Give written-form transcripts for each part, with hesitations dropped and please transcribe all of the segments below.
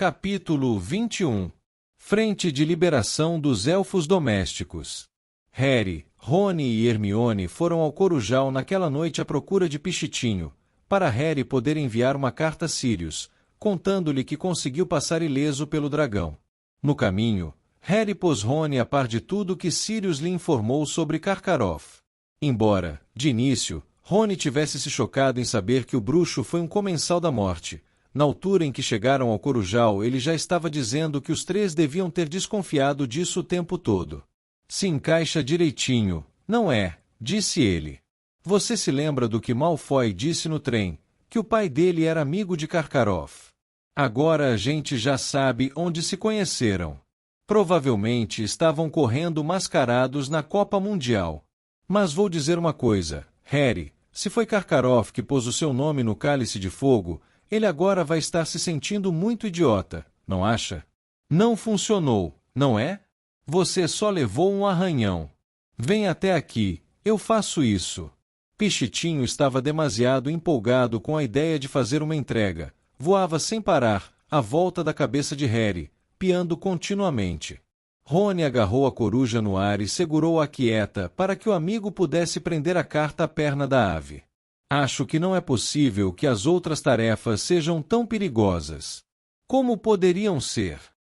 Capítulo 21. Frente de liberação dos elfos domésticos. Harry, Rony e Hermione foram ao Corujal naquela noite à procura de Pichitinho, para Harry poder enviar uma carta a Sirius, contando-lhe que conseguiu passar ileso pelo dragão. No caminho, Harry pôs Rony a par de tudo que Sirius lhe informou sobre Karkaroff. Embora, de início, Rony tivesse se chocado em saber que o bruxo foi um comensal da morte, na altura em que chegaram ao Corujal ele já estava dizendo que os três deviam ter desconfiado disso o tempo todo. Se encaixa direitinho, não é? Disse ele. Você se lembra do que Malfoy disse no trem, que o pai dele era amigo de Karkaroff. Agora a gente já sabe onde se conheceram. Provavelmente estavam correndo mascarados na Copa Mundial. Mas vou dizer uma coisa, Harry, se foi Karkaroff que pôs o seu nome no Cálice de Fogo, ele agora vai estar se sentindo muito idiota, não acha? Não funcionou, não é? Você só levou um arranhão. Vem até aqui, eu faço isso. Pichitinho estava demasiado empolgado com a ideia de fazer uma entrega. Voava sem parar, à volta da cabeça de Harry, piando continuamente. Rony agarrou a coruja no ar e segurou-a quieta para que o amigo pudesse prender a carta à perna da ave. Acho que não é possível que as outras tarefas sejam tão perigosas. Como poderiam ser?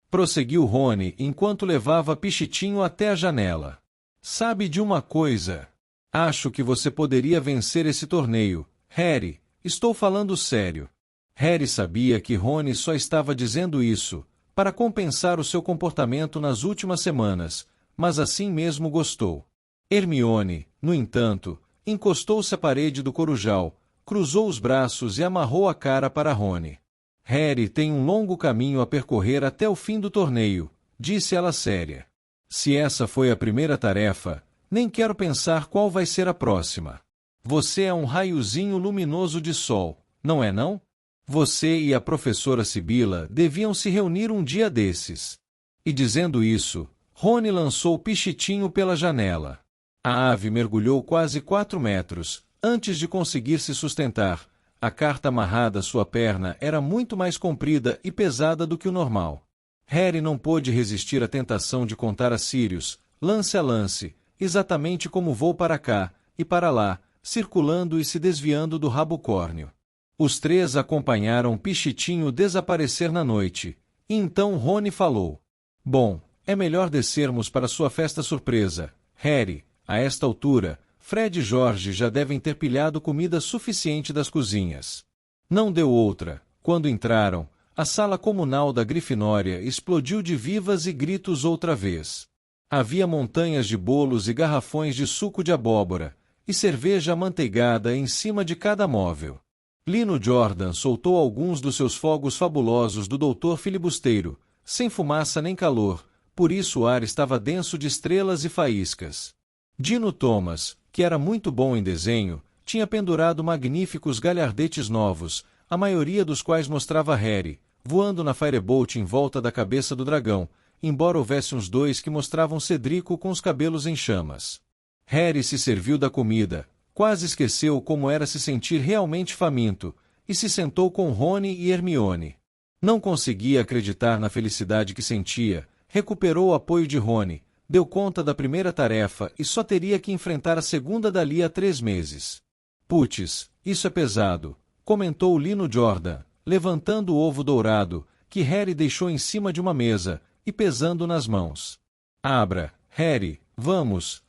Prosseguiu Rony enquanto levava Pichitinho até a janela. Sabe de uma coisa? Acho que você poderia vencer esse torneio. Harry, estou falando sério. Harry sabia que Rony só estava dizendo isso para compensar o seu comportamento nas últimas semanas, mas assim mesmo gostou. Hermione, no entanto, encostou-se à parede do Corujal, cruzou os braços e amarrou a cara para Rony. Harry tem um longo caminho a percorrer até o fim do torneio, disse ela séria. Se essa foi a primeira tarefa, nem quero pensar qual vai ser a próxima. Você é um raiozinho luminoso de sol, não é não? Você e a professora Sibila deviam se reunir um dia desses. E dizendo isso, Rony lançou Pichitinho pela janela. A ave mergulhou quase 4 metros, antes de conseguir se sustentar. A carta amarrada à sua perna era muito mais comprida e pesada do que o normal. Harry não pôde resistir à tentação de contar a Sirius, lance a lance, exatamente como vou para cá e para lá, circulando e se desviando do rabo córneo. Os três acompanharam Pichitinho desaparecer na noite, e então Rony falou. Bom, é melhor descermos para sua festa surpresa, Harry. A esta altura, Fred e George já devem ter pilhado comida suficiente das cozinhas. Não deu outra. Quando entraram, a sala comunal da Grifinória explodiu de vivas e gritos outra vez. Havia montanhas de bolos e garrafões de suco de abóbora, e cerveja amanteigada em cima de cada móvel. Lino Jordan soltou alguns dos seus fogos fabulosos do Doutor Filibusteiro, sem fumaça nem calor, por isso o ar estava denso de estrelas e faíscas. Dino Thomas, que era muito bom em desenho, tinha pendurado magníficos galhardetes novos, a maioria dos quais mostrava Harry, voando na Firebolt em volta da cabeça do dragão, embora houvesse uns 2 que mostravam Cedrico com os cabelos em chamas. Harry se serviu da comida, quase esqueceu como era se sentir realmente faminto, e se sentou com Rony e Hermione. Não conseguia acreditar na felicidade que sentia, recuperou o apoio de Rony, deu conta da primeira tarefa e só teria que enfrentar a segunda dali a 3 meses. Putz, isso é pesado, comentou Lino Jordan, levantando o ovo dourado, que Harry deixou em cima de uma mesa, e pesando nas mãos. Abra, Harry, vamos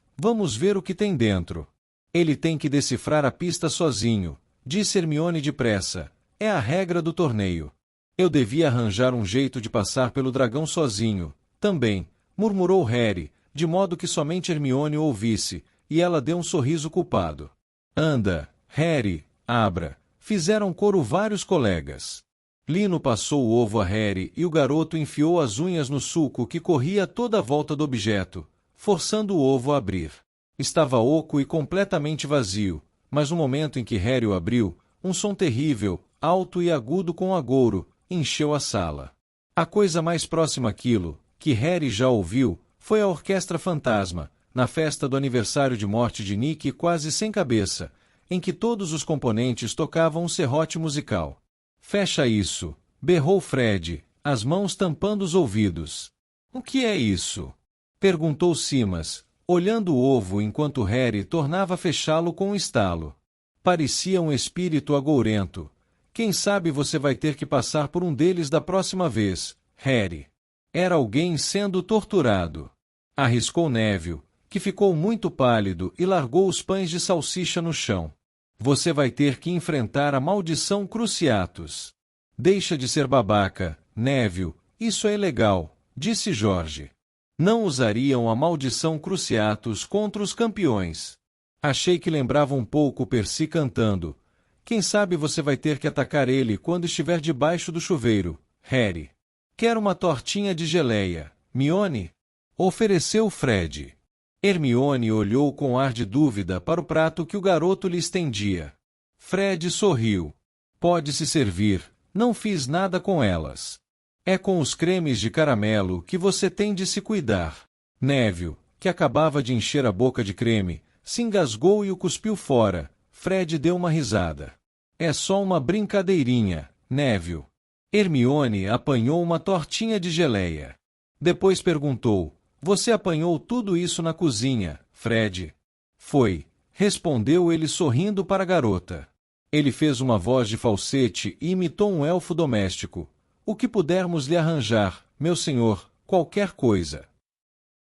ver o que tem dentro. Ele tem que decifrar a pista sozinho, disse Hermione depressa. É a regra do torneio. Eu devia arranjar um jeito de passar pelo dragão sozinho, também, murmurou Harry, de modo que somente Hermione o ouvisse, e ela deu um sorriso culpado. Anda, Harry, abra. Fizeram coro vários colegas. Lino passou o ovo a Harry e o garoto enfiou as unhas no suco que corria toda a volta do objeto, forçando o ovo a abrir. Estava oco e completamente vazio, mas no momento em que Harry o abriu, um som terrível, alto e agudo com agouro, encheu a sala. A coisa mais próxima àquilo, que Harry já ouviu, foi a Orquestra Fantasma, na festa do aniversário de morte de Nick quase sem cabeça, em que todos os componentes tocavam um serrote musical. Fecha isso, berrou Fred, as mãos tampando os ouvidos. O que é isso? Perguntou Simas, olhando o ovo enquanto Harry tornava a fechá-lo com um estalo. Parecia um espírito agourento. Quem sabe você vai ter que passar por um deles da próxima vez, Harry. Era alguém sendo torturado. Arriscou Neville, que ficou muito pálido e largou os pães de salsicha no chão. Você vai ter que enfrentar a maldição Cruciatus. Deixa de ser babaca, Neville, isso é legal, disse George. Não usariam a maldição Cruciatus contra os campeões. Achei que lembrava um pouco Percy cantando. Quem sabe você vai ter que atacar ele quando estiver debaixo do chuveiro, Harry. Quer uma tortinha de geleia, Hermione? Ofereceu Fred. Hermione olhou com ar de dúvida para o prato que o garoto lhe estendia. Fred sorriu. Pode-se servir, não fiz nada com elas. É com os cremes de caramelo que você tem de se cuidar. Neville, que acabava de encher a boca de creme, se engasgou e o cuspiu fora. Fred deu uma risada. É só uma brincadeirinha, Neville. Hermione apanhou uma tortinha de geleia. Depois perguntou, você apanhou tudo isso na cozinha, Fred? Foi, respondeu ele sorrindo para a garota. Ele fez uma voz de falsete e imitou um elfo doméstico. O que pudermos lhe arranjar, meu senhor, qualquer coisa.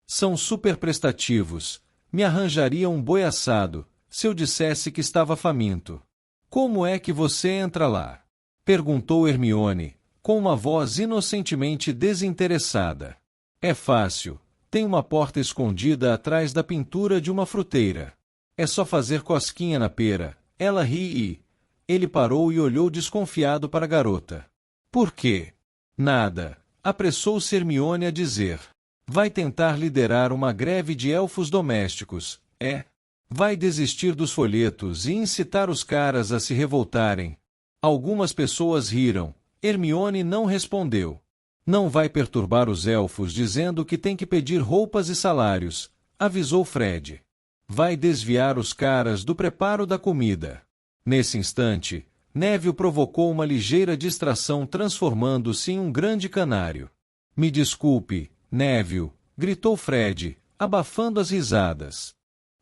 São super prestativos. Me arranjaria um boi assado, se eu dissesse que estava faminto. Como é que você entra lá? Perguntou Hermione, com uma voz inocentemente desinteressada. É fácil. Tem uma porta escondida atrás da pintura de uma fruteira. É só fazer cosquinha na pera. Ela ri e... Ele parou e olhou desconfiado para a garota. Por quê? Nada. Apressou-se Hermione a dizer. Vai tentar liderar uma greve de elfos domésticos, é? Vai desistir dos folhetos e incitar os caras a se revoltarem. Algumas pessoas riram. Hermione não respondeu. Não vai perturbar os elfos dizendo que tem que pedir roupas e salários, avisou Fred. Vai desviar os caras do preparo da comida. Nesse instante, Neville provocou uma ligeira distração transformando-se em um grande canário. Me desculpe, Neville, gritou Fred, abafando as risadas.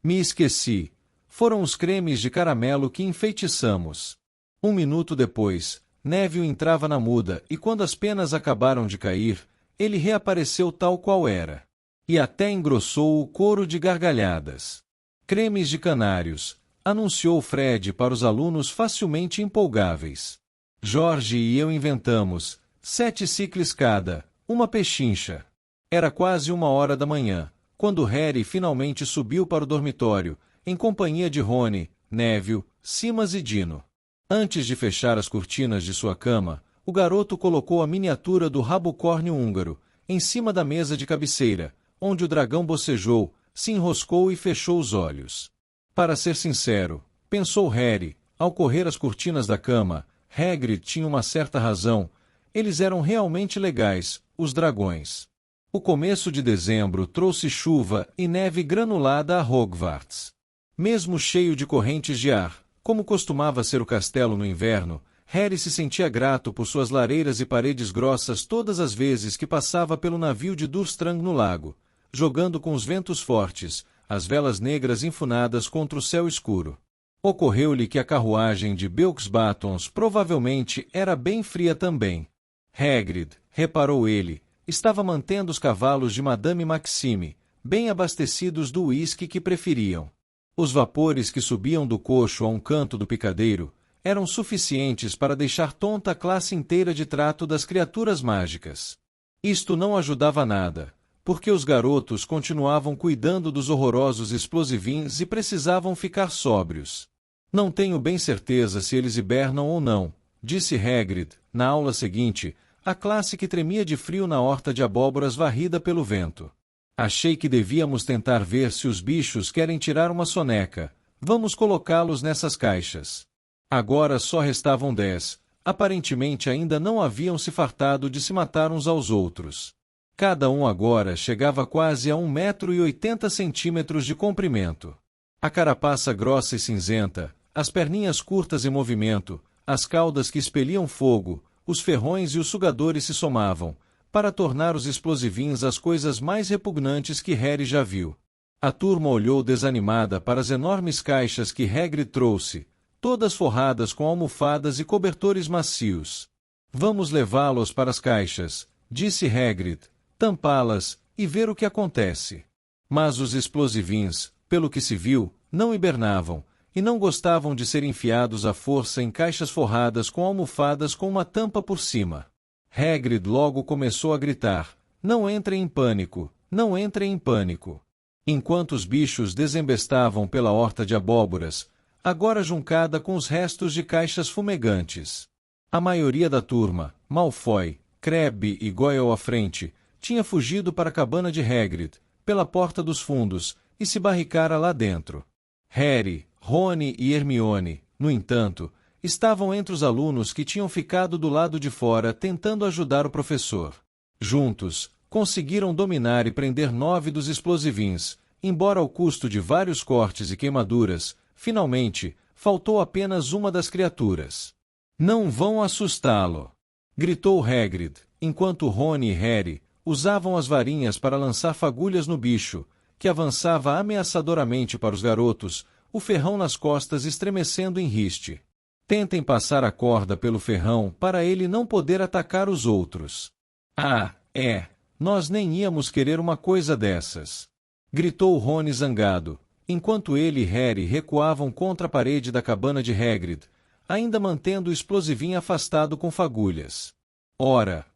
Me esqueci. Foram os cremes de caramelo que enfeitiçamos. Um minuto depois, Neville entrava na muda e quando as penas acabaram de cair, ele reapareceu tal qual era. E até engrossou o coro de gargalhadas. Cremes de canários, anunciou Fred para os alunos facilmente empolgáveis. Jorge e eu inventamos, 7 ciclis cada, uma pechincha. Era quase 1h da manhã, quando Harry finalmente subiu para o dormitório, em companhia de Rony, Neville, Simas e Dino. Antes de fechar as cortinas de sua cama, o garoto colocou a miniatura do rabo-córneo húngaro, em cima da mesa de cabeceira, onde o dragão bocejou, se enroscou e fechou os olhos. Para ser sincero, pensou Harry, ao correr as cortinas da cama, Hagrid tinha uma certa razão, eles eram realmente legais, os dragões. O começo de dezembro trouxe chuva e neve granulada a Hogwarts. Mesmo cheio de correntes de ar, como costumava ser o castelo no inverno, Harry se sentia grato por suas lareiras e paredes grossas todas as vezes que passava pelo navio de Durmstrang no lago, jogando com os ventos fortes, as velas negras enfunadas contra o céu escuro. Ocorreu-lhe que a carruagem de Beaux Batons provavelmente era bem fria também. Hagrid, reparou ele, estava mantendo os cavalos de Madame Maxime, bem abastecidos do uísque que preferiam. Os vapores que subiam do cocho a um canto do picadeiro eram suficientes para deixar tonta a classe inteira de trato das criaturas mágicas. Isto não ajudava nada, porque os garotos continuavam cuidando dos horrorosos explosivins e precisavam ficar sóbrios. Não tenho bem certeza se eles hibernam ou não, disse Hagrid, na aula seguinte, a classe que tremia de frio na horta de abóboras varrida pelo vento. Achei que devíamos tentar ver se os bichos querem tirar uma soneca. Vamos colocá-los nessas caixas. Agora só restavam 10. Aparentemente ainda não haviam se fartado de se matar uns aos outros. Cada um agora chegava quase a 1,80 m de comprimento. A carapaça grossa e cinzenta, as perninhas curtas em movimento, as caudas que expeliam fogo, os ferrões e os sugadores se somavam, para tornar os explosivins as coisas mais repugnantes que Harry já viu. A turma olhou desanimada para as enormes caixas que Hagrid trouxe, todas forradas com almofadas e cobertores macios. Vamos levá-los para as caixas, disse Hagrid, tampá-las e ver o que acontece. Mas os explosivins, pelo que se viu, não hibernavam, e não gostavam de ser enfiados à força em caixas forradas com almofadas com uma tampa por cima. Hagrid logo começou a gritar: "Não entrem em pânico, não entrem em pânico." Enquanto os bichos desembestavam pela horta de abóboras, agora juncada com os restos de caixas fumegantes. A maioria da turma, Malfoy, Crabbe e Goyle à frente, tinha fugido para a cabana de Hagrid, pela porta dos fundos, e se barricara lá dentro. Harry, Rony e Hermione, no entanto, estavam entre os alunos que tinham ficado do lado de fora tentando ajudar o professor. Juntos, conseguiram dominar e prender 9 dos explosivins, embora ao custo de vários cortes e queimaduras. Finalmente, faltou apenas uma das criaturas. "Não vão assustá-lo!" gritou Hagrid, enquanto Rony e Harry usavam as varinhas para lançar fagulhas no bicho, que avançava ameaçadoramente para os garotos, o ferrão nas costas estremecendo em riste. "Tentem passar a corda pelo ferrão para ele não poder atacar os outros." "Ah, é! Nós nem íamos querer uma coisa dessas!" gritou Rony zangado, enquanto ele e Harry recuavam contra a parede da cabana de Hagrid, ainda mantendo o explosivinho afastado com fagulhas. Ora,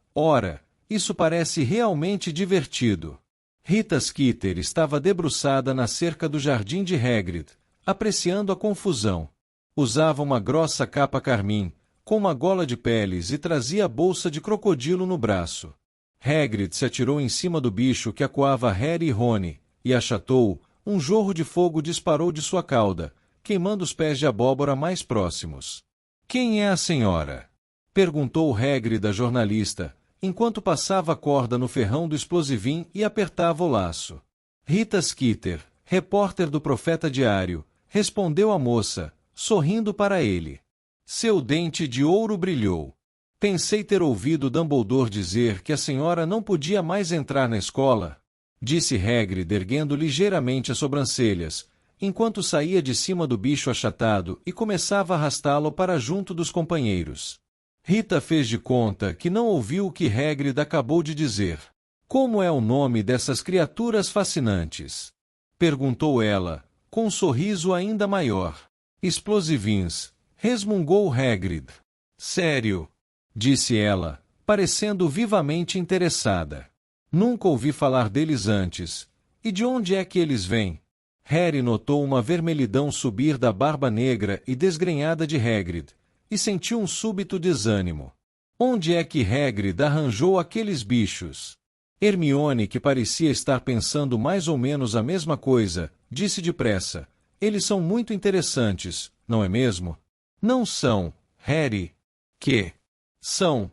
isso parece realmente divertido. Rita Skeeter estava debruçada na cerca do jardim de Hagrid, apreciando a confusão. Usava uma grossa capa carmim, com uma gola de peles e trazia a bolsa de crocodilo no braço. Hagrid se atirou em cima do bicho que acuava Harry e Rony, e achatou, um jorro de fogo disparou de sua cauda, queimando os pés de abóbora mais próximos. "Quem é a senhora?" perguntou Hagrid à jornalista, enquanto passava a corda no ferrão do explosivim e apertava o laço. "Rita Skeeter, repórter do Profeta Diário", respondeu a moça, sorrindo para ele. Seu dente de ouro brilhou. "Pensei ter ouvido Dumbledore dizer que a senhora não podia mais entrar na escola", disse Hagrid erguendo ligeiramente as sobrancelhas, enquanto saía de cima do bicho achatado e começava a arrastá-lo para junto dos companheiros. Rita fez de conta que não ouviu o que Hagrid acabou de dizer. "Como é o nome dessas criaturas fascinantes?" perguntou ela, com um sorriso ainda maior. "Explosivins", resmungou Hagrid. "Sério?" disse ela, parecendo vivamente interessada. "Nunca ouvi falar deles antes. E de onde é que eles vêm?" Harry notou uma vermelhidão subir da barba negra e desgrenhada de Hagrid, e sentiu um súbito desânimo. Onde é que Hagrid arranjou aqueles bichos? Hermione, que parecia estar pensando mais ou menos a mesma coisa, disse depressa: "Eles são muito interessantes, não é mesmo?" "Não são, Harry." "Que? São,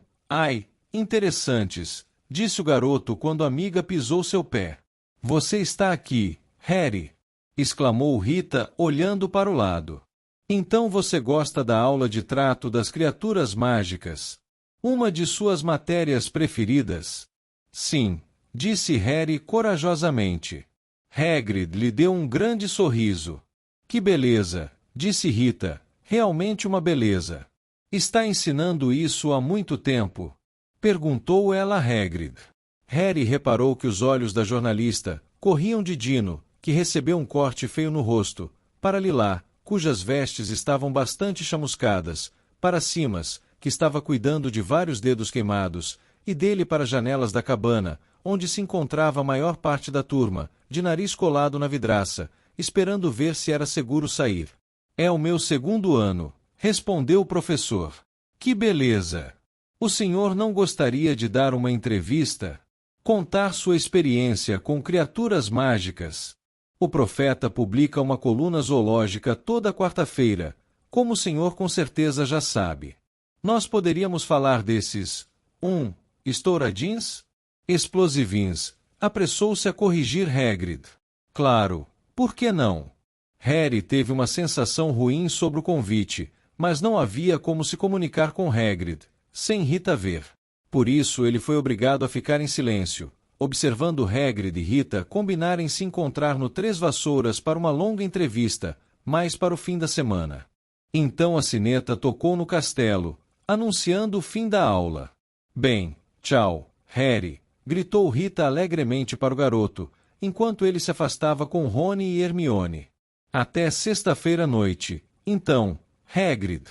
interessantes", disse o garoto quando a amiga pisou seu pé. "Você está aqui, Harry!" exclamou Rita, olhando para o lado. "Então você gosta da aula de trato das criaturas mágicas? Uma de suas matérias preferidas?" "Sim", disse Harry corajosamente. Hagrid lhe deu um grande sorriso. "Que beleza", disse Rita, "realmente uma beleza." "Está ensinando isso há muito tempo?" perguntou ela a Hagrid. Harry reparou que os olhos da jornalista corriam de Dino, que recebeu um corte feio no rosto, para Lilá, cujas vestes estavam bastante chamuscadas, para Simas, que estava cuidando de vários dedos queimados, e dele para as janelas da cabana, onde se encontrava a maior parte da turma, de nariz colado na vidraça, esperando ver se era seguro sair. "É o meu 2º ano", respondeu o professor. "Que beleza! O senhor não gostaria de dar uma entrevista? Contar sua experiência com criaturas mágicas?" "O Profeta publica uma coluna zoológica toda quarta-feira, como o senhor com certeza já sabe. Nós poderíamos falar desses, estouradins? Explosivins", apressou-se a corrigir Hagrid. "Claro, por que não?" Harry teve uma sensação ruim sobre o convite, mas não havia como se comunicar com Hagrid, sem Rita ver. Por isso ele foi obrigado a ficar em silêncio, observando Hagrid e Rita combinarem se encontrar no Três Vassouras para uma longa entrevista, mais para o fim da semana. Então a sineta tocou no castelo, anunciando o fim da aula. Bem, tchau, Harry, gritou Rita alegremente para o garoto, enquanto ele se afastava com Rony e Hermione. Até sexta-feira à noite, então, Hagrid.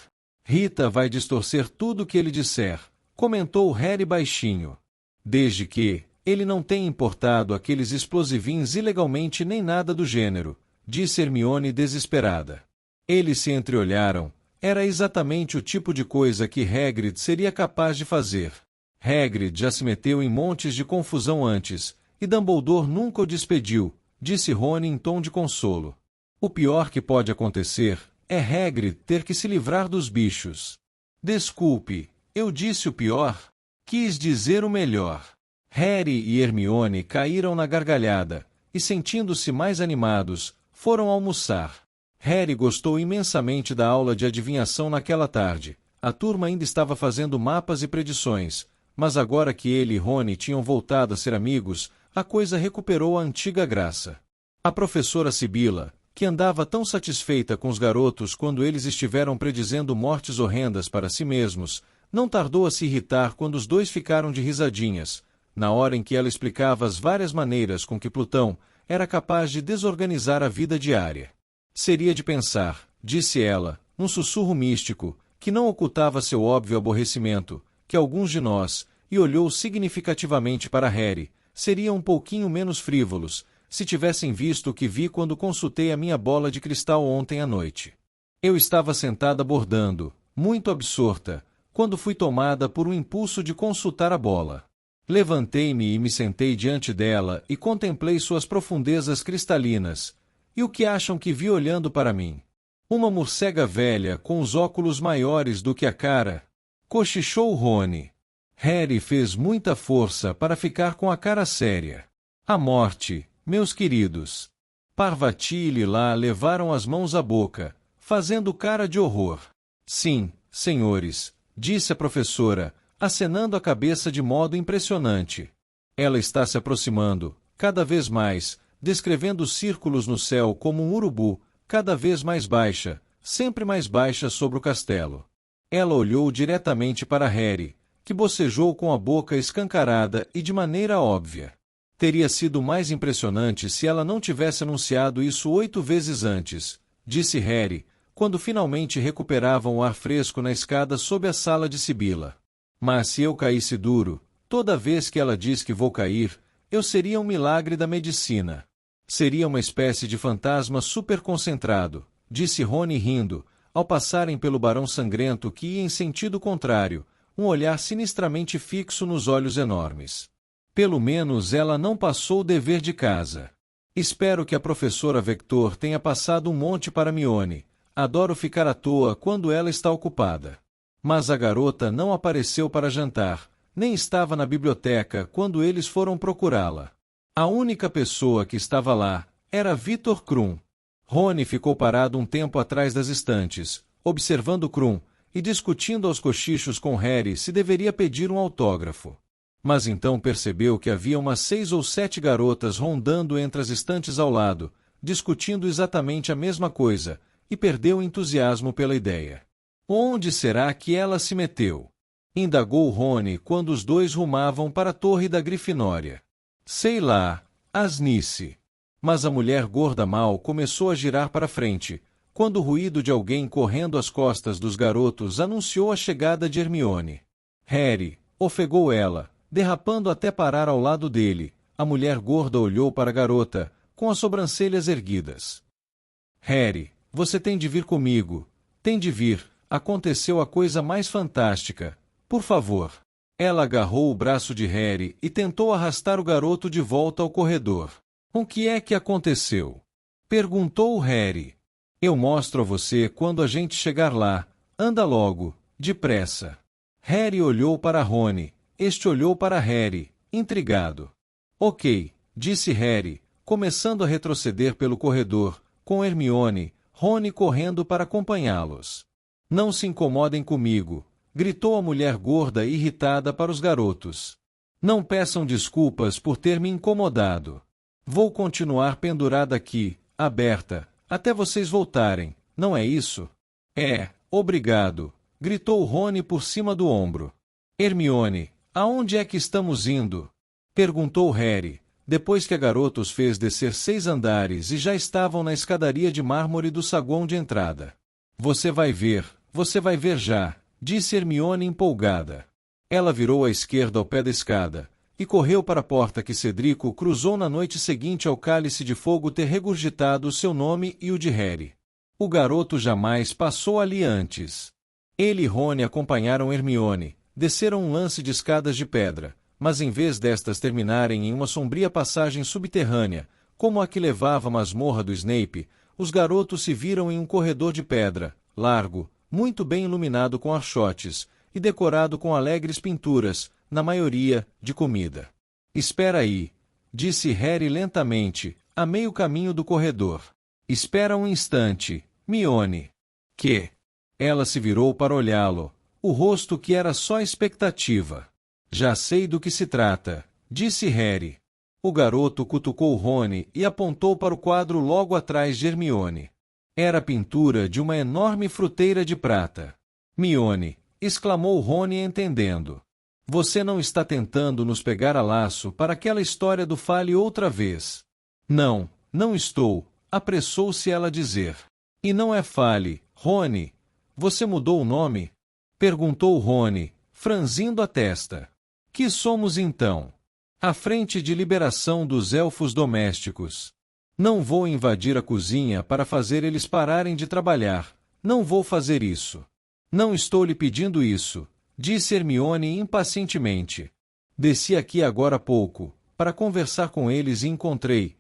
Rita vai distorcer tudo o que ele disser, comentou Harry baixinho. Desde que ele não tenha importado aqueles explosivins ilegalmente nem nada do gênero, disse Hermione desesperada. Eles se entreolharam. Era exatamente o tipo de coisa que Hagrid seria capaz de fazer. Hagrid já se meteu em montes de confusão antes, e Dumbledore nunca o despediu, disse Rony em tom de consolo. O pior que pode acontecer é Hagrid ter que se livrar dos bichos. Desculpe, eu disse o pior? Quis dizer o melhor. Harry e Hermione caíram na gargalhada, e sentindo-se mais animados, foram almoçar. Harry gostou imensamente da aula de adivinhação naquela tarde. A turma ainda estava fazendo mapas e predições, mas agora que ele e Rony tinham voltado a ser amigos, a coisa recuperou a antiga graça. A professora Sibila, que andava tão satisfeita com os garotos quando eles estiveram predizendo mortes horrendas para si mesmos, não tardou a se irritar quando os dois ficaram de risadinhas, na hora em que ela explicava as várias maneiras com que Plutão era capaz de desorganizar a vida diária. Seria de pensar, disse ela, num sussurro místico, que não ocultava seu óbvio aborrecimento, que alguns de nós, e olhou significativamente para Harry, seriam um pouquinho menos frívolos, se tivessem visto o que vi quando consultei a minha bola de cristal ontem à noite. Eu estava sentada bordando, muito absorta, quando fui tomada por um impulso de consultar a bola. Levantei-me e me sentei diante dela e contemplei suas profundezas cristalinas. E o que acham que vi olhando para mim? Uma morcega velha com os óculos maiores do que a cara. Cochichou Rony. Harry fez muita força para ficar com a cara séria. A morte, meus queridos. Parvati e Lilá levaram as mãos à boca, fazendo cara de horror. Sim, senhores, disse a professora, acenando a cabeça de modo impressionante. Ela está se aproximando, cada vez mais, descrevendo círculos no céu como um urubu, cada vez mais baixa, sempre mais baixa sobre o castelo. Ela olhou diretamente para Harry, que bocejou com a boca escancarada e de maneira óbvia. Teria sido mais impressionante se ela não tivesse anunciado isso 8 vezes antes, disse Harry, quando finalmente recuperavam o ar fresco na escada sob a sala de Sibila. Mas se eu caísse duro, toda vez que ela diz que vou cair, eu seria um milagre da medicina. Seria uma espécie de fantasma superconcentrado, disse Rony rindo, ao passarem pelo Barão Sangrento que ia em sentido contrário, um olhar sinistramente fixo nos olhos enormes. Pelo menos ela não passou o dever de casa. Espero que a professora Vector tenha passado um monte para Hermione. Adoro ficar à toa quando ela está ocupada. Mas a garota não apareceu para jantar, nem estava na biblioteca quando eles foram procurá-la. A única pessoa que estava lá era Victor Krum. Rony ficou parado um tempo atrás das estantes, observando Krum, e discutindo aos cochichos com Harry se deveria pedir um autógrafo. Mas então percebeu que havia umas 6 ou 7 garotas rondando entre as estantes ao lado, discutindo exatamente a mesma coisa, e perdeu o entusiasmo pela ideia. Onde será que ela se meteu? Indagou Rony quando os dois rumavam para a torre da Grifinória. Sei lá, asnice. Mas a mulher gorda mal começou a girar para frente, quando o ruído de alguém correndo às costas dos garotos anunciou a chegada de Hermione. Harry, ofegou ela, derrapando até parar ao lado dele. A mulher gorda olhou para a garota, com as sobrancelhas erguidas. Harry, você tem de vir comigo. Tem de vir. Aconteceu a coisa mais fantástica. Por favor. Ela agarrou o braço de Harry e tentou arrastar o garoto de volta ao corredor. O que é que aconteceu? Perguntou Harry. Eu mostro a você quando a gente chegar lá. Anda logo, depressa. Harry olhou para Rony. Este olhou para Harry, intrigado. Ok, disse Harry, começando a retroceder pelo corredor, com Hermione, Rony correndo para acompanhá-los. Não se incomodem comigo, gritou a mulher gorda irritada para os garotos. Não peçam desculpas por ter me incomodado. Vou continuar pendurada aqui, aberta, até vocês voltarem, não é isso? É, obrigado, gritou Rony por cima do ombro. Hermione, aonde é que estamos indo? Perguntou Harry, depois que a garota os fez descer 6 andares e já estavam na escadaria de mármore do saguão de entrada. Você vai ver já, disse Hermione empolgada. Ela virou à esquerda ao pé da escada, e correu para a porta que Cedrico cruzou na noite seguinte ao cálice de fogo ter regurgitado o seu nome e o de Harry. O garoto jamais passou ali antes. Ele e Rony acompanharam Hermione, desceram um lance de escadas de pedra, mas em vez destas terminarem em uma sombria passagem subterrânea, como a que levava à masmorra do Snape, os garotos se viram em um corredor de pedra, largo, muito bem iluminado com archotes, e decorado com alegres pinturas, na maioria, de comida. Espera aí, disse Harry lentamente, a meio caminho do corredor. Espera um instante, Hermione. Que? Ela se virou para olhá-lo, o rosto que era só expectativa. Já sei do que se trata, disse Harry. O garoto cutucou Rony e apontou para o quadro logo atrás de Hermione. Era a pintura de uma enorme fruteira de prata. Hermione, exclamou Rony entendendo. Você não está tentando nos pegar a laço para aquela história do Fale outra vez. Não, não estou, apressou-se ela a dizer. E não é Fale, Rony. Você mudou o nome? Perguntou Rony, franzindo a testa. Que somos então? A Frente de Liberação dos Elfos Domésticos. Não vou invadir a cozinha para fazer eles pararem de trabalhar. Não vou fazer isso. Não estou lhe pedindo isso, disse Hermione impacientemente. Desci aqui agora há pouco, para conversar com eles e encontrei.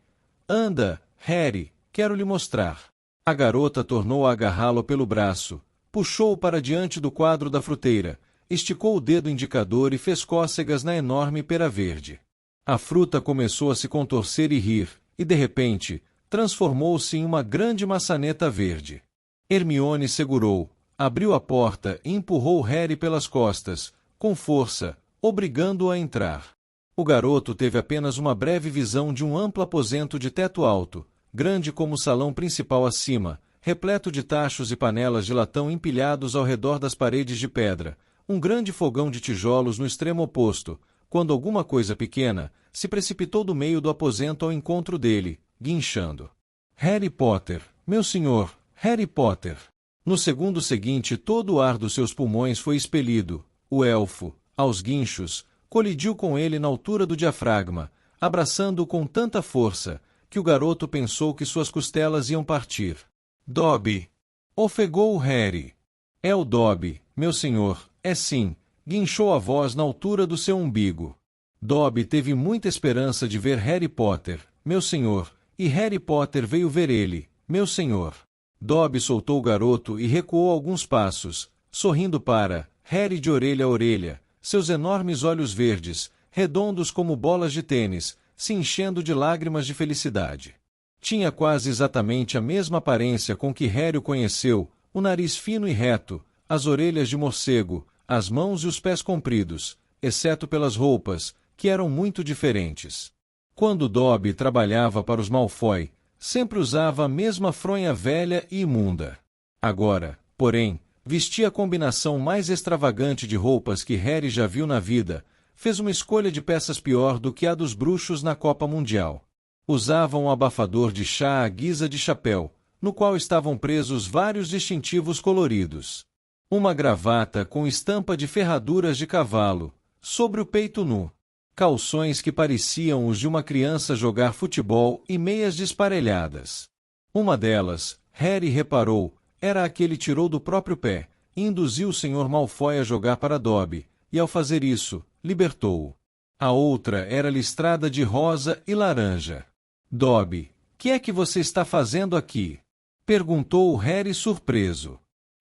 Anda, Harry, quero lhe mostrar. A garota tornou a agarrá-lo pelo braço, puxou-o para diante do quadro da fruteira, esticou o dedo indicador e fez cócegas na enorme pera verde. A fruta começou a se contorcer e rir, e de repente, transformou-se em uma grande maçaneta verde. Hermione segurou, abriu a porta e empurrou Harry pelas costas, com força, obrigando-o a entrar. O garoto teve apenas uma breve visão de um amplo aposento de teto alto, grande como o salão principal acima, repleto de tachos e panelas de latão empilhados ao redor das paredes de pedra, um grande fogão de tijolos no extremo oposto, quando alguma coisa pequena se precipitou do meio do aposento ao encontro dele, guinchando. Harry Potter, meu senhor, Harry Potter. No segundo seguinte todo o ar dos seus pulmões foi expelido. O elfo, aos guinchos, colidiu com ele na altura do diafragma, abraçando-o com tanta força, que o garoto pensou que suas costelas iam partir. Dobby! Ofegou Harry. É o Dobby, meu senhor, é sim, guinchou a voz na altura do seu umbigo. Dobby teve muita esperança de ver Harry Potter, meu senhor, e Harry Potter veio ver ele, meu senhor. Dobby soltou o garoto e recuou alguns passos, sorrindo para Harry de orelha a orelha, seus enormes olhos verdes, redondos como bolas de tênis, se enchendo de lágrimas de felicidade. Tinha quase exatamente a mesma aparência com que Harry o conheceu, o nariz fino e reto, as orelhas de morcego, as mãos e os pés compridos, exceto pelas roupas, que eram muito diferentes. Quando Dobby trabalhava para os Malfoy, sempre usava a mesma fronha velha e imunda. Agora, porém, vestia a combinação mais extravagante de roupas que Harry já viu na vida, fez uma escolha de peças pior do que a dos bruxos na Copa Mundial. Usava um abafador de chá à guisa de chapéu, no qual estavam presos vários distintivos coloridos. Uma gravata com estampa de ferraduras de cavalo, sobre o peito nu. Calções que pareciam os de uma criança jogar futebol e meias desparelhadas. Uma delas, Harry reparou, era a que ele tirou do próprio pé, e induziu o Sr. Malfoy a jogar para Dobby, e ao fazer isso, libertou-o. A outra era listrada de rosa e laranja. Dobby, que é que você está fazendo aqui? Perguntou Harry surpreso.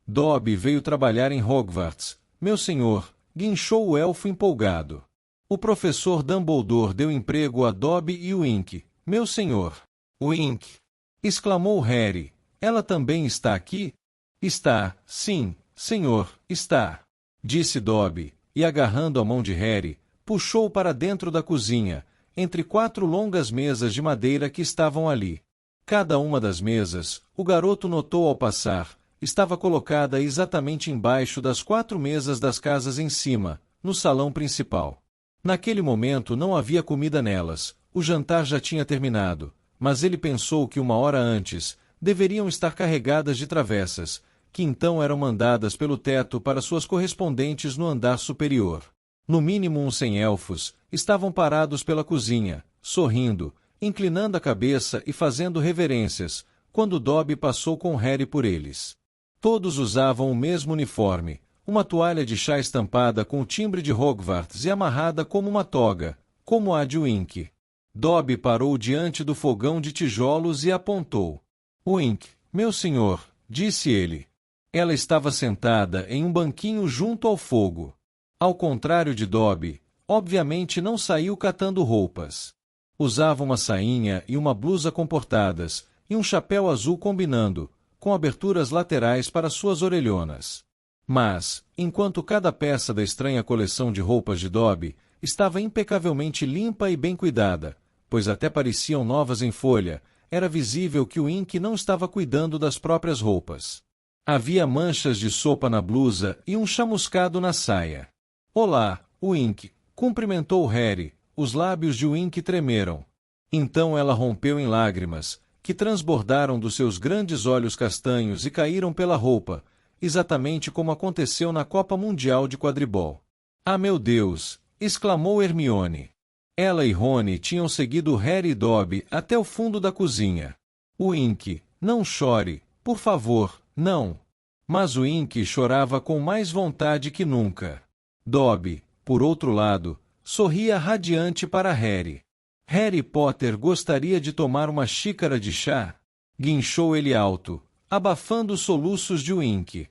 Dobby veio trabalhar em Hogwarts, meu senhor, guinchou o elfo empolgado. O professor Dumbledore deu emprego a Dobby e Wink, meu senhor. Wink! Exclamou Harry. Ela também está aqui? Está, sim, senhor, está. disse Dobby, e agarrando a mão de Harry, puxou-o para dentro da cozinha, entre 4 longas mesas de madeira que estavam ali. Cada uma das mesas, o garoto notou ao passar, estava colocada exatamente embaixo das 4 mesas das casas em cima, no salão principal. Naquele momento não havia comida nelas, o jantar já tinha terminado, mas ele pensou que 1 hora antes, deveriam estar carregadas de travessas, que então eram mandadas pelo teto para suas correspondentes no andar superior. No mínimo uns 100 elfos, estavam parados pela cozinha, sorrindo, inclinando a cabeça e fazendo reverências, quando Dobby passou com Harry por eles. Todos usavam o mesmo uniforme, uma toalha de chá estampada com o timbre de Hogwarts e amarrada como uma toga, como a de Wink. Dobby parou diante do fogão de tijolos e apontou. Wink, meu senhor, disse ele. Ela estava sentada em um banquinho junto ao fogo. Ao contrário de Dobby, obviamente não saiu catando roupas. Usava uma sainha e uma blusa comportadas, e um chapéu azul combinando, com aberturas laterais para suas orelhonas. Mas, enquanto cada peça da estranha coleção de roupas de Dobby estava impecavelmente limpa e bem cuidada, pois até pareciam novas em folha, era visível que o Wink não estava cuidando das próprias roupas. Havia manchas de sopa na blusa e um chamuscado na saia. Olá, Wink, cumprimentou Harry, os lábios de Wink tremeram. Então ela rompeu em lágrimas, que transbordaram dos seus grandes olhos castanhos e caíram pela roupa, exatamente como aconteceu na Copa Mundial de Quadribol. Ah, meu Deus! Exclamou Hermione. Ela e Rony tinham seguido Harry e Dobby até o fundo da cozinha. Wink, não chore, por favor, não. Mas o Wink chorava com mais vontade que nunca. Dobby, por outro lado, sorria radiante para Harry. Harry Potter gostaria de tomar uma xícara de chá? Guinchou ele alto, abafando os soluços de Wink.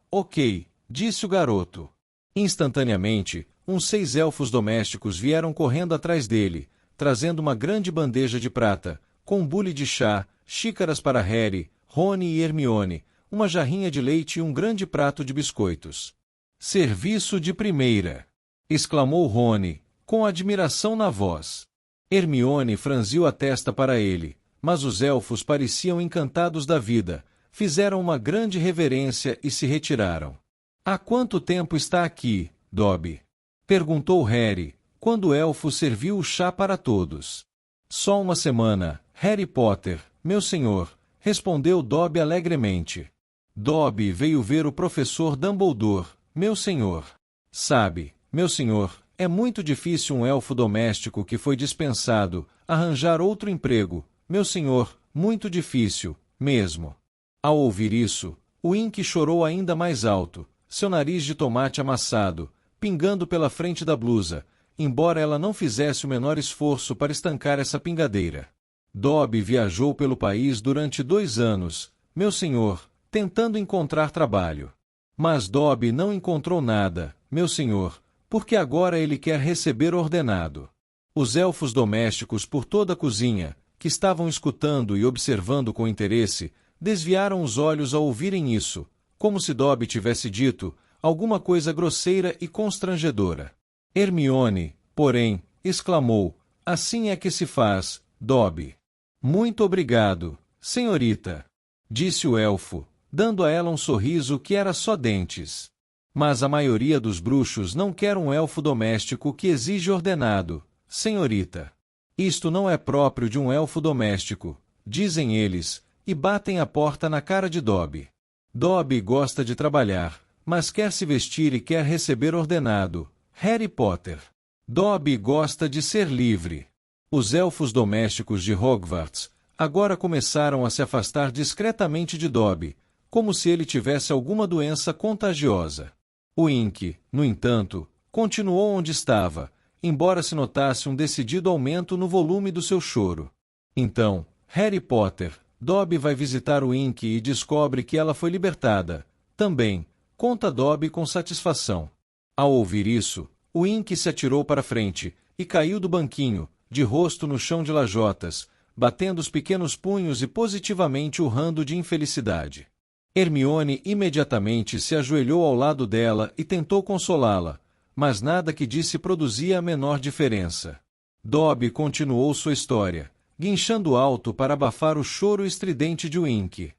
Ok, disse o garoto. Instantaneamente, uns 6 elfos domésticos vieram correndo atrás dele, trazendo uma grande bandeja de prata, com um bule de chá, xícaras para Harry, Rony e Hermione, uma jarrinha de leite e um grande prato de biscoitos. Serviço de primeira! Exclamou Rony, com admiração na voz. Hermione franziu a testa para ele, mas os elfos pareciam encantados da vida, fizeram uma grande reverência e se retiraram. Há quanto tempo está aqui, Dobby? Perguntou Harry, quando o elfo serviu o chá para todos. Só 1 semana, Harry Potter, meu senhor, respondeu Dobby alegremente. Dobby veio ver o professor Dumbledore, meu senhor. Sabe, meu senhor, é muito difícil um elfo doméstico que foi dispensado arranjar outro emprego, meu senhor, muito difícil, mesmo. Ao ouvir isso, Wink chorou ainda mais alto, seu nariz de tomate amassado, pingando pela frente da blusa, embora ela não fizesse o menor esforço para estancar essa pingadeira. Dobby viajou pelo país durante 2 anos, meu senhor, tentando encontrar trabalho. Mas Dobby não encontrou nada, meu senhor, porque agora ele quer receber ordenado. Os elfos domésticos por toda a cozinha, que estavam escutando e observando com interesse, desviaram os olhos ao ouvirem isso, como se Dobby tivesse dito alguma coisa grosseira e constrangedora. Hermione, porém, exclamou, assim é que se faz, Dobby. Muito obrigado, senhorita, disse o elfo, dando a ela um sorriso que era só dentes. Mas a maioria dos bruxos não quer um elfo doméstico que exige ordenado, senhorita. Isto não é próprio de um elfo doméstico, dizem eles, e batem a porta na cara de Dobby. Dobby gosta de trabalhar, mas quer se vestir e quer receber ordenado, Harry Potter. Dobby gosta de ser livre. Os elfos domésticos de Hogwarts agora começaram a se afastar discretamente de Dobby, como se ele tivesse alguma doença contagiosa. Wink, no entanto, continuou onde estava, embora se notasse um decidido aumento no volume do seu choro. Então, Harry Potter, Dobby vai visitar Wink e descobre que ela foi libertada. Também, conta Dobby com satisfação. Ao ouvir isso, Wink se atirou para frente e caiu do banquinho, de rosto no chão de lajotas, batendo os pequenos punhos e positivamente urrando de infelicidade. Hermione imediatamente se ajoelhou ao lado dela e tentou consolá-la, mas nada que disse produzia a menor diferença. Dobby continuou sua história, guinchando alto para abafar o choro estridente de Wink.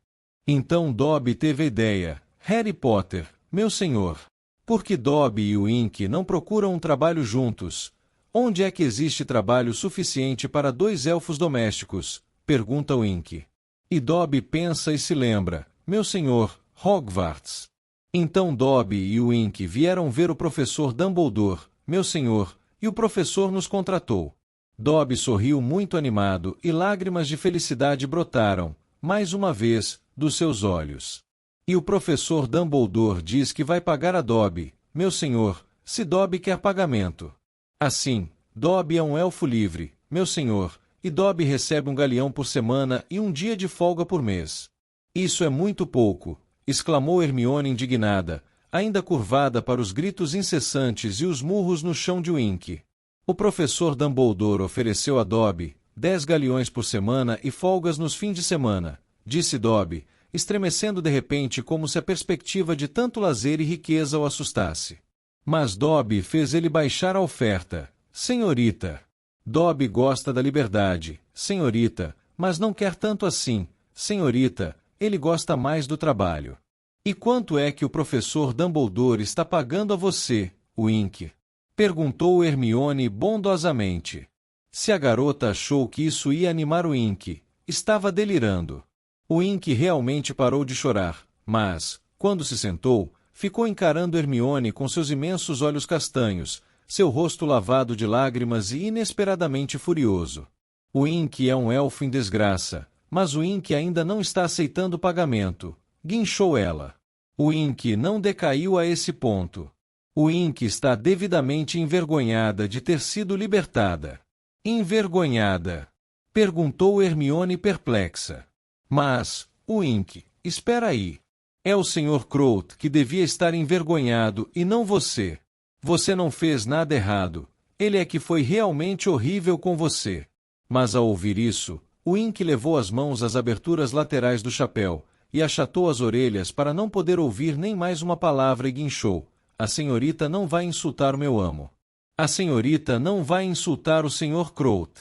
Então Dobby teve a ideia: Harry Potter, meu senhor, por que Dobby e Wink não procuram um trabalho juntos? Onde é que existe trabalho suficiente para 2 elfos domésticos? Pergunta Wink. E Dobby pensa e se lembra: meu senhor, Hogwarts. Então Dobby e Wink vieram ver o professor Dumbledore, meu senhor, e o professor nos contratou. Dobby sorriu muito animado e lágrimas de felicidade brotaram, mais uma vez, dos seus olhos. E o professor Dumbledore diz que vai pagar a Dobby, meu senhor, se Dobby quer pagamento. Assim, Dobby é um elfo livre, meu senhor, e Dobby recebe 1 galeão por semana e 1 dia de folga por mês. Isso é muito pouco, exclamou Hermione indignada, ainda curvada para os gritos incessantes e os murros no chão de Wink. O professor Dumbledore ofereceu a Dobby 10 galeões por semana e folgas nos fins de semana, disse Dobby, estremecendo de repente como se a perspectiva de tanto lazer e riqueza o assustasse. Mas Dobby fez ele baixar a oferta. Senhorita. Dobby gosta da liberdade, senhorita, mas não quer tanto assim, senhorita, ele gosta mais do trabalho. E quanto é que o professor Dumbledore está pagando a você, Wink? Perguntou Hermione bondosamente. Se a garota achou que isso ia animar o Wink, estava delirando. O Wink realmente parou de chorar, mas, quando se sentou, ficou encarando Hermione com seus imensos olhos castanhos, seu rosto lavado de lágrimas e inesperadamente furioso. O Wink é um elfo em desgraça, mas o Wink ainda não está aceitando pagamento, guinchou ela. O Wink não decaiu a esse ponto. O Wink está devidamente envergonhada de ter sido libertada. Envergonhada? Perguntou Hermione perplexa. Mas, Wink, espera aí. É o Sr. Crouch que devia estar envergonhado e não você. Você não fez nada errado. Ele é que foi realmente horrível com você. Mas ao ouvir isso, Wink levou as mãos às aberturas laterais do chapéu e achatou as orelhas para não poder ouvir nem mais uma palavra e guinchou. A senhorita não vai insultar o meu amo. A senhorita não vai insultar o Sr. Crouch.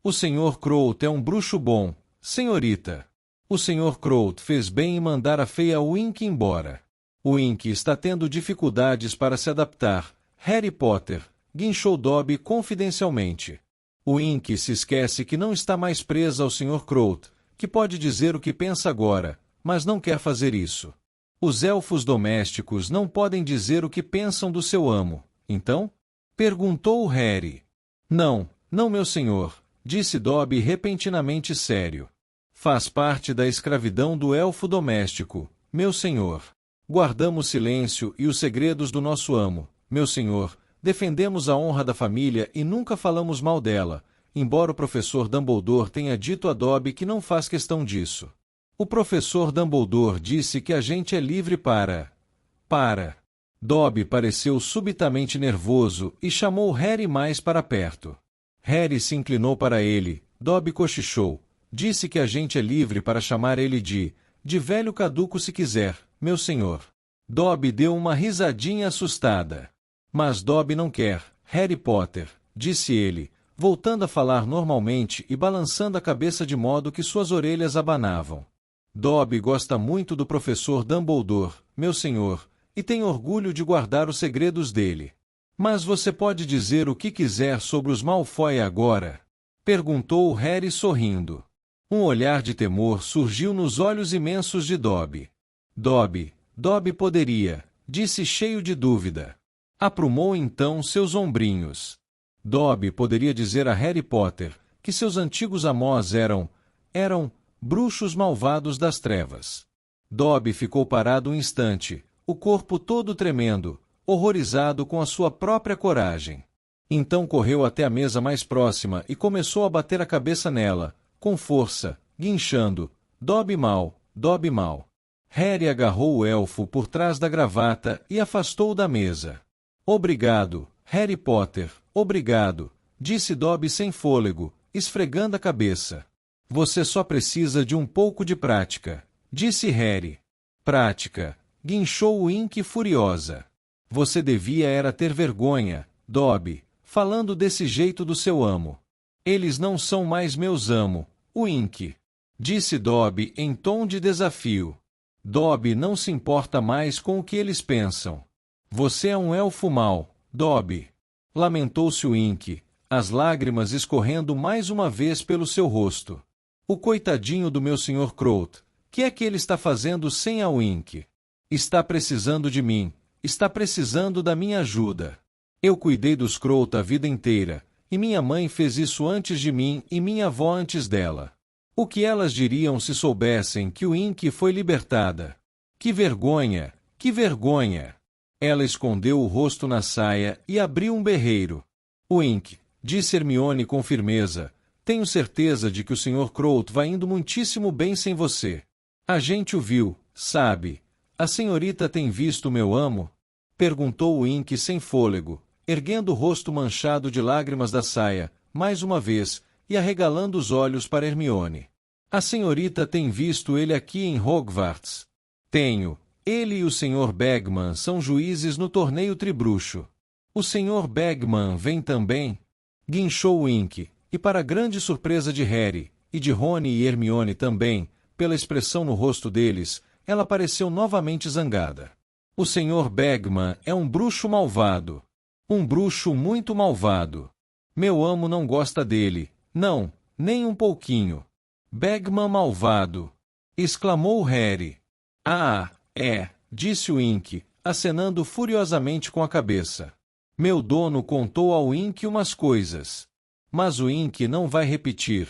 O Sr. Crouch é um bruxo bom, senhorita. O Sr. Crouch fez bem em mandar a feia Wink embora. Wink está tendo dificuldades para se adaptar. Harry Potter, guinchou Dobby confidencialmente. Wink se esquece que não está mais presa ao Sr. Crouch, que pode dizer o que pensa agora, mas não quer fazer isso. Os elfos domésticos não podem dizer o que pensam do seu amo, então? Perguntou Harry. Não, meu senhor, disse Dobby repentinamente sério. Faz parte da escravidão do elfo doméstico, meu senhor. Guardamos silêncio e os segredos do nosso amo, meu senhor. Defendemos a honra da família e nunca falamos mal dela, embora o professor Dumbledore tenha dito a Dobby que não faz questão disso. O professor Dumbledore disse que a gente é livre para... Dobby pareceu subitamente nervoso e chamou Harry mais para perto. Harry se inclinou para ele, Dobby cochichou. Disse que a gente é livre para chamar ele de velho caduco se quiser, meu senhor. Dobby deu uma risadinha assustada. Mas Dobby não quer, Harry Potter, disse ele, voltando a falar normalmente e balançando a cabeça de modo que suas orelhas abanavam. Dobby gosta muito do professor Dumbledore, meu senhor, e tem orgulho de guardar os segredos dele. Mas você pode dizer o que quiser sobre os Malfoy agora? Perguntou Harry sorrindo. Um olhar de temor surgiu nos olhos imensos de Dobby. Dobby poderia, disse cheio de dúvida. Aprumou então seus ombrinhos. Dobby poderia dizer a Harry Potter que seus antigos amós eram bruxos malvados das trevas. Dobby ficou parado um instante, o corpo todo tremendo, horrorizado com a sua própria coragem. Então correu até a mesa mais próxima e começou a bater a cabeça nela, com força, guinchando, Dobby mal, Dobby mal. Harry agarrou o elfo por trás da gravata e afastou-o da mesa. Obrigado, Harry Potter, obrigado, disse Dobby sem fôlego, esfregando a cabeça. Você só precisa de um pouco de prática, disse Harry. Prática, guinchou Wink furiosa. Você devia era ter vergonha, Dobby, falando desse jeito do seu amo. Eles não são mais meus amo, Wink, disse Dobby em tom de desafio. Dobby não se importa mais com o que eles pensam. Você é um elfo mau, Dobby. Lamentou-se Wink, as lágrimas escorrendo mais uma vez pelo seu rosto. O coitadinho do meu Sr. Croat, que é que ele está fazendo sem a Wink? Está precisando de mim, está precisando da minha ajuda. Eu cuidei dos Croat a vida inteira, e minha mãe fez isso antes de mim e minha avó antes dela. O que elas diriam se soubessem que Wink foi libertada? Que vergonha, que vergonha! Ela escondeu o rosto na saia e abriu um berreiro. Wink, disse Hermione com firmeza, tenho certeza de que o Sr. Croat vai indo muitíssimo bem sem você. A gente o viu, sabe? A senhorita tem visto meu amo? Perguntou Wink sem fôlego, erguendo o rosto manchado de lágrimas da saia, mais uma vez, e arregalando os olhos para Hermione. A senhorita tem visto ele aqui em Hogwarts? Tenho. Ele e o Sr. Bagman são juízes no torneio tribruxo. O Sr. Bagman vem também? Guinchou Wink, e para grande surpresa de Harry, e de Rony e Hermione também, pela expressão no rosto deles, ela pareceu novamente zangada. O Sr. Bagman é um bruxo malvado. Um bruxo muito malvado. Meu amo não gosta dele, não, nem um pouquinho. Bagman malvado! Exclamou Harry. Ah, é, disse Wink, acenando furiosamente com a cabeça. Meu dono contou ao Wink umas coisas. Mas o Wink não vai repetir.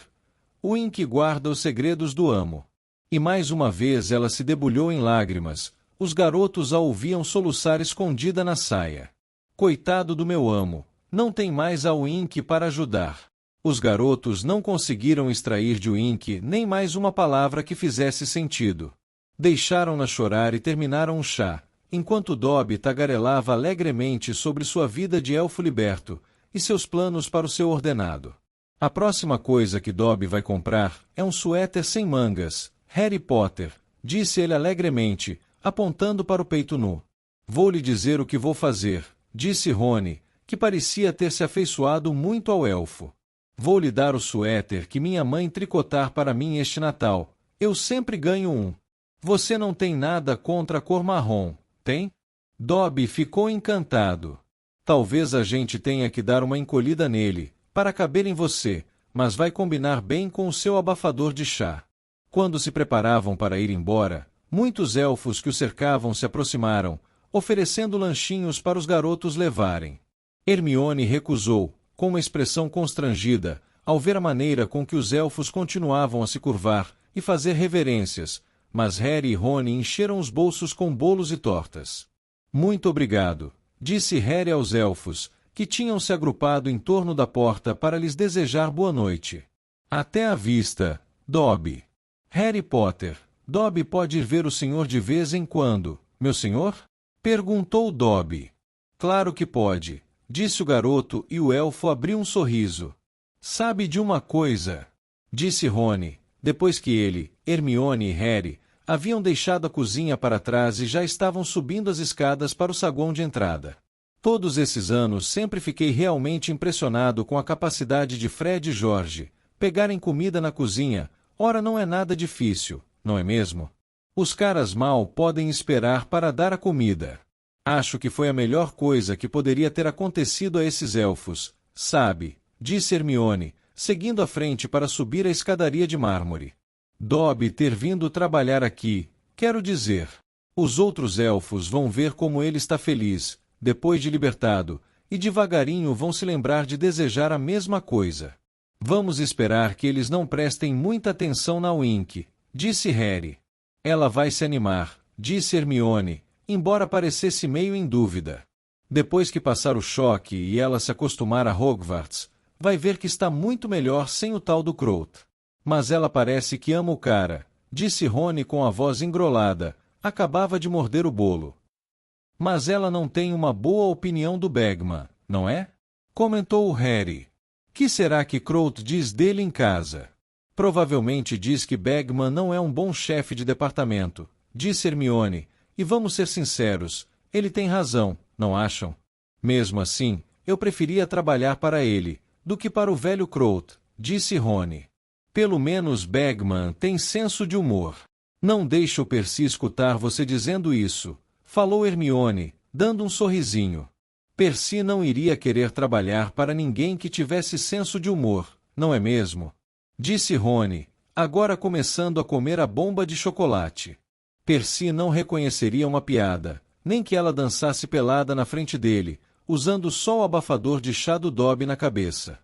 O Wink guarda os segredos do amo. E mais uma vez ela se debulhou em lágrimas. Os garotos a ouviam soluçar escondida na saia. Coitado do meu amo, não tem mais a Wink para ajudar. Os garotos não conseguiram extrair de Wink nem mais uma palavra que fizesse sentido. Deixaram-na chorar e terminaram o chá, enquanto Dobby tagarelava alegremente sobre sua vida de elfo liberto e seus planos para o seu ordenado. A próxima coisa que Dobby vai comprar é um suéter sem mangas, Harry Potter, disse ele alegremente, apontando para o peito nu. Vou lhe dizer o que vou fazer, disse Rony, que parecia ter se afeiçoado muito ao elfo. Vou lhe dar o suéter que minha mãe tricotar para mim este Natal. Eu sempre ganho um. Você não tem nada contra a cor marrom, tem? Dobby ficou encantado. Talvez a gente tenha que dar uma encolhida nele, para caber em você, mas vai combinar bem com o seu abafador de chá. Quando se preparavam para ir embora, muitos elfos que o cercavam se aproximaram, oferecendo lanchinhos para os garotos levarem. Hermione recusou, com uma expressão constrangida, ao ver a maneira com que os elfos continuavam a se curvar e fazer reverências, mas Harry e Rony encheram os bolsos com bolos e tortas. Muito obrigado, disse Harry aos elfos, que tinham se agrupado em torno da porta para lhes desejar boa noite. Até à vista, Dobby. Harry Potter, Dobby pode ir ver o senhor de vez em quando, meu senhor? Perguntou Dobby. Claro que pode, disse o garoto e o elfo abriu um sorriso. Sabe de uma coisa? Disse Rony, depois que ele, Hermione e Harry haviam deixado a cozinha para trás e já estavam subindo as escadas para o saguão de entrada. Todos esses anos sempre fiquei realmente impressionado com a capacidade de Fred e George pegarem comida na cozinha. Ora, não é nada difícil, não é mesmo? Os caras mal podem esperar para dar a comida. Acho que foi a melhor coisa que poderia ter acontecido a esses elfos, sabe? Disse Hermione, seguindo à frente para subir a escadaria de mármore. Dobby ter vindo trabalhar aqui, quero dizer. Os outros elfos vão ver como ele está feliz, depois de libertado, e devagarinho vão se lembrar de desejar a mesma coisa. Vamos esperar que eles não prestem muita atenção na Wink, disse Harry. Ela vai se animar, disse Hermione, embora parecesse meio em dúvida. Depois que passar o choque e ela se acostumar a Hogwarts, vai ver que está muito melhor sem o tal do Croat. Mas ela parece que ama o cara, disse Rony com a voz engrolada, acabava de morder o bolo. Mas ela não tem uma boa opinião do Bagman, não é? Comentou o Harry. Que será que Croat diz dele em casa? Provavelmente diz que Bagman não é um bom chefe de departamento, disse Hermione, e vamos ser sinceros, ele tem razão, não acham? Mesmo assim, eu preferia trabalhar para ele, do que para o velho Crouch, disse Rony. Pelo menos Bagman tem senso de humor. Não deixe o Percy escutar você dizendo isso, falou Hermione, dando um sorrisinho. Percy não iria querer trabalhar para ninguém que tivesse senso de humor, não é mesmo? Disse Rony, agora começando a comer a bomba de chocolate. Percy não reconheceria uma piada, nem que ela dançasse pelada na frente dele, usando só o abafador de chá do Dobby na cabeça.